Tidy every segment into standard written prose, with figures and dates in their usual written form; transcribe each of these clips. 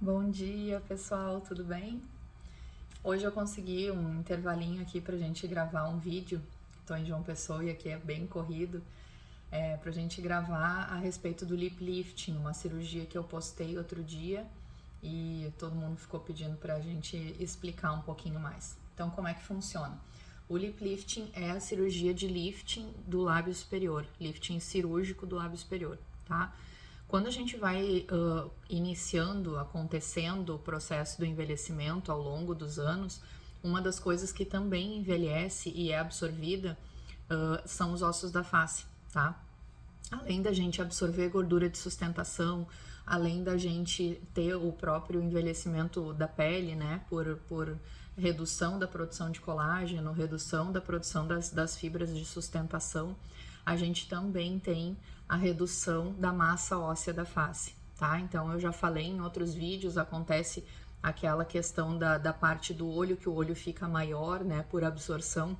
Bom dia, pessoal, tudo bem? Hoje eu consegui um intervalinho aqui pra gente gravar um vídeo. Tô em João Pessoa e aqui é bem corrido. Pra gente gravar a respeito do lip lifting, uma cirurgia que eu postei outro dia e todo mundo ficou pedindo pra gente explicar um pouquinho mais. Então, como é que funciona? O lip lifting é a cirurgia de lifting do lábio superior, lifting cirúrgico do lábio superior, tá? Quando a gente vai acontecendo o processo do envelhecimento ao longo dos anos, uma das coisas que também envelhece e é absorvida são os ossos da face, tá? Além da gente absorver gordura de sustentação, além da gente ter o próprio envelhecimento da pele, né, por redução da produção de colágeno, redução da produção das fibras de sustentação, a gente também tem a redução da massa óssea da face, tá? Então eu já falei em outros vídeos, acontece aquela questão da parte do olho, que o olho fica maior, né, por absorção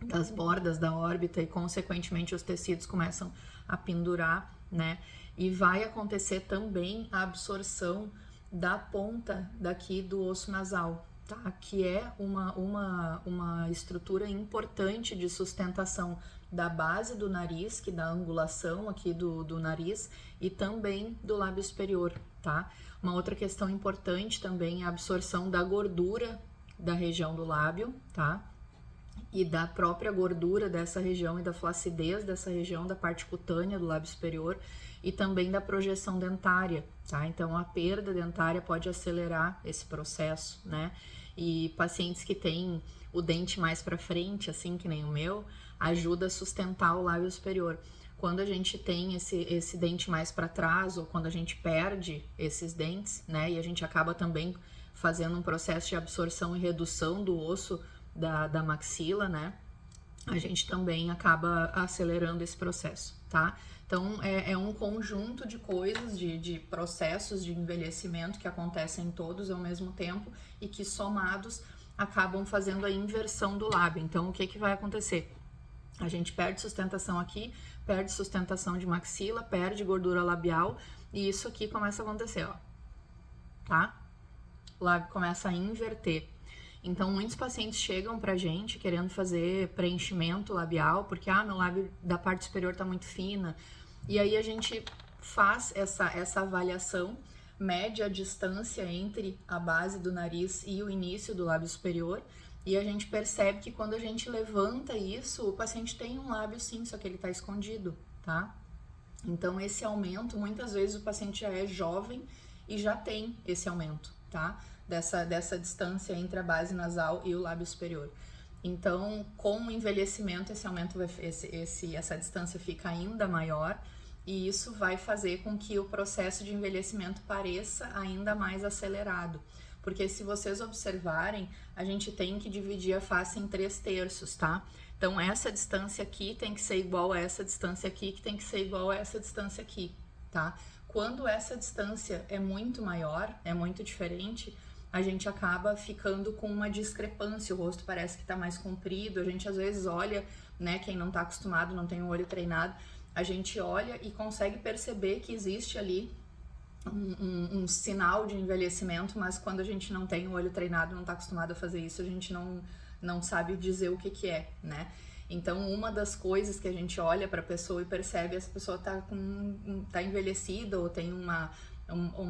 das bordas da órbita e consequentemente os tecidos começam a pendurar, né? E vai acontecer também a absorção da ponta daqui do osso nasal, tá? Que é uma estrutura importante de sustentação da base do nariz, que dá a angulação aqui do nariz, e também do lábio superior, tá? Uma outra questão importante também é a absorção da gordura da região do lábio, tá? E da própria gordura dessa região e da flacidez dessa região da parte cutânea do lábio superior e também da projeção dentária, tá? Então a perda dentária pode acelerar esse processo, né? E pacientes que têm o dente mais para frente, assim que nem o meu, ajuda a sustentar o lábio superior. Quando a gente tem esse dente mais para trás ou quando a gente perde esses dentes, né? E a gente acaba também fazendo um processo de absorção e redução do osso da maxila, né? A gente também acaba acelerando esse processo, tá? Então, é um conjunto de coisas, de processos de envelhecimento que acontecem todos ao mesmo tempo e que somados acabam fazendo a inversão do lábio. Então, o que vai acontecer? A gente perde sustentação aqui, perde sustentação de maxila, perde gordura labial e isso aqui começa a acontecer, ó, tá? O lábio começa a inverter. Então, muitos pacientes chegam pra gente querendo fazer preenchimento labial, porque, meu lábio da parte superior tá muito fina. E aí a gente faz essa avaliação, mede a distância entre a base do nariz e o início do lábio superior, e a gente percebe que quando a gente levanta isso, o paciente tem um lábio sim, só que ele tá escondido, tá? Então, esse aumento, muitas vezes o paciente já é jovem e já tem esse aumento, tá? Dessa distância entre a base nasal e o lábio superior. Então, com o envelhecimento, esse aumento, essa distância fica ainda maior e isso vai fazer com que o processo de envelhecimento pareça ainda mais acelerado. Porque se vocês observarem, a gente tem que dividir a face em 3/3, tá? Então, essa distância aqui tem que ser igual a essa distância aqui, que tem que ser igual a essa distância aqui, tá? Quando essa distância é muito maior, é muito diferente, a gente acaba ficando com uma discrepância, o rosto parece que tá mais comprido, a gente às vezes olha, né, quem não tá acostumado, não tem o olho treinado, a gente olha e consegue perceber que existe ali um sinal de envelhecimento, mas quando a gente não tem o olho treinado, não tá acostumado a fazer isso, a gente não sabe dizer o que é, né? Então, uma das coisas que a gente olha para a pessoa e percebe essa pessoa tá envelhecida ou tem uma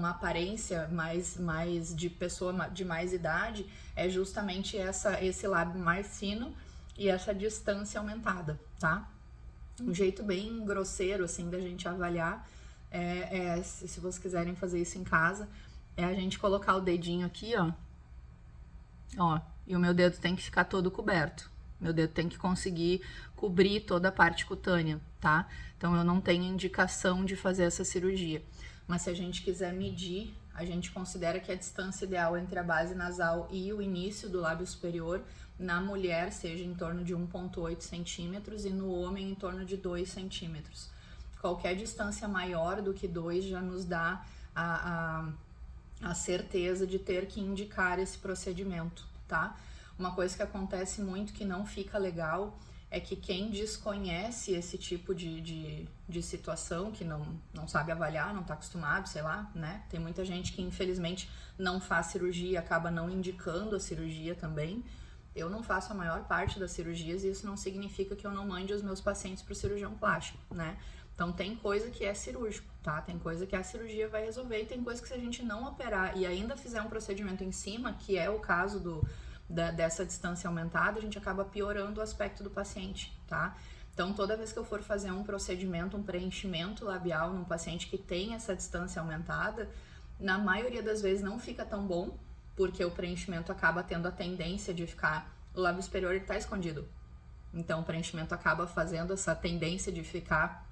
aparência mais de pessoa de mais idade, é justamente esse lábio mais fino e essa distância aumentada, tá? Um jeito bem grosseiro, assim, da gente avaliar se vocês quiserem fazer isso em casa, é a gente colocar o dedinho aqui, ó, e o meu dedo tem que ficar todo coberto. Meu dedo tem que conseguir cobrir toda a parte cutânea, tá? Então eu não tenho indicação de fazer essa cirurgia. Mas se a gente quiser medir, a gente considera que a distância ideal entre a base nasal e o início do lábio superior na mulher seja em torno de 1,8 centímetros e no homem em torno de 2 centímetros. Qualquer distância maior do que 2 já nos dá a certeza de ter que indicar esse procedimento, tá? Uma coisa que acontece muito que não fica legal é que quem desconhece esse tipo de situação, que não sabe avaliar, não está acostumado, sei lá, né? Tem muita gente que infelizmente não faz cirurgia, acaba não indicando a cirurgia também. Eu não faço a maior parte das cirurgias e isso não significa que eu não mande os meus pacientes para o cirurgião plástico, né? Então tem coisa que é cirúrgico, tá? Tem coisa que a cirurgia vai resolver e tem coisa que se a gente não operar e ainda fizer um procedimento em cima, que é o caso dessa distância aumentada, a gente acaba piorando o aspecto do paciente, tá? Então toda vez que eu for fazer um procedimento, um preenchimento labial num paciente que tem essa distância aumentada, na maioria das vezes não fica tão bom, porque o preenchimento acaba tendo a tendência de ficar, o lábio superior está escondido. Então o preenchimento acaba fazendo essa tendência de ficar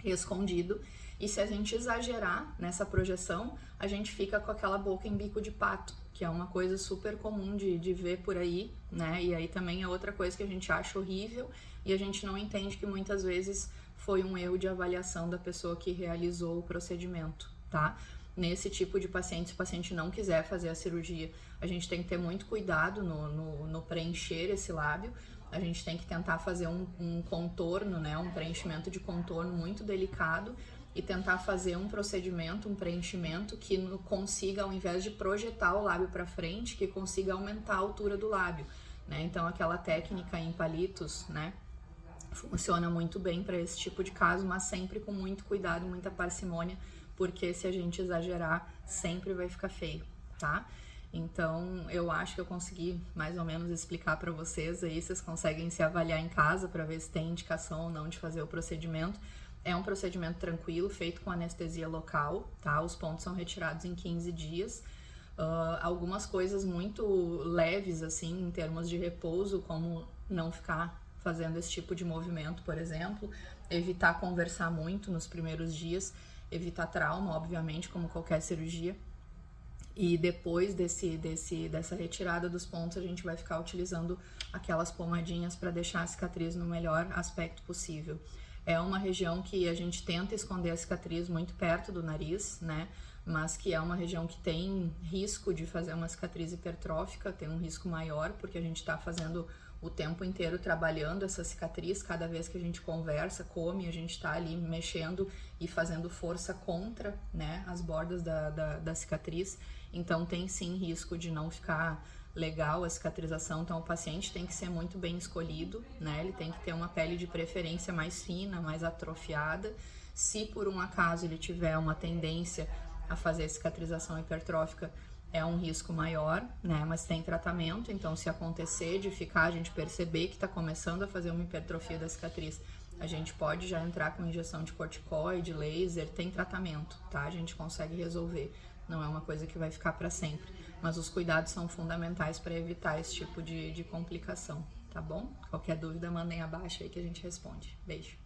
escondido, e se a gente exagerar nessa projeção, a gente fica com aquela boca em bico de pato, que é uma coisa super comum de ver por aí, né? E aí também é outra coisa que a gente acha horrível e a gente não entende que muitas vezes foi um erro de avaliação da pessoa que realizou o procedimento, tá? Nesse tipo de paciente, se o paciente não quiser fazer a cirurgia, a gente tem que ter muito cuidado no preencher esse lábio. A gente tem que tentar fazer um contorno, né, um preenchimento de contorno muito delicado e tentar fazer um procedimento, um preenchimento que consiga, ao invés de projetar o lábio para frente, que consiga aumentar a altura do lábio, né? Então aquela técnica em palitos, né, funciona muito bem para esse tipo de caso, mas sempre com muito cuidado, muita parcimônia, porque se a gente exagerar, sempre vai ficar feio, tá? Então, eu acho que eu consegui mais ou menos explicar para vocês aí, vocês conseguem se avaliar em casa para ver se tem indicação ou não de fazer o procedimento. É um procedimento tranquilo, feito com anestesia local, tá? Os pontos são retirados em 15 dias. Algumas coisas muito leves, assim, em termos de repouso, como não ficar fazendo esse tipo de movimento, por exemplo, evitar conversar muito nos primeiros dias, evitar trauma, obviamente, como qualquer cirurgia. E depois dessa retirada dos pontos, a gente vai ficar utilizando aquelas pomadinhas para deixar a cicatriz no melhor aspecto possível. É uma região que a gente tenta esconder a cicatriz muito perto do nariz, né? Mas que é uma região que tem risco de fazer uma cicatriz hipertrófica, tem um risco maior, porque a gente está fazendo o tempo inteiro trabalhando essa cicatriz. Cada vez que a gente conversa, come, a gente está ali mexendo e fazendo força contra, né, as bordas da cicatriz. Então tem sim risco de não ficar legal a cicatrização, então o paciente tem que ser muito bem escolhido, né? Ele tem que ter uma pele de preferência mais fina, mais atrofiada. Se por um acaso ele tiver uma tendência a fazer cicatrização hipertrófica, é um risco maior, né? Mas tem tratamento, então se acontecer de ficar, a gente perceber que está começando a fazer uma hipertrofia da cicatriz, a gente pode já entrar com injeção de corticoide, laser, tem tratamento, tá? A gente consegue resolver, não é uma coisa que vai ficar para sempre, mas os cuidados são fundamentais para evitar esse tipo de complicação, tá bom? Qualquer dúvida, mandem abaixo aí que a gente responde. Beijo!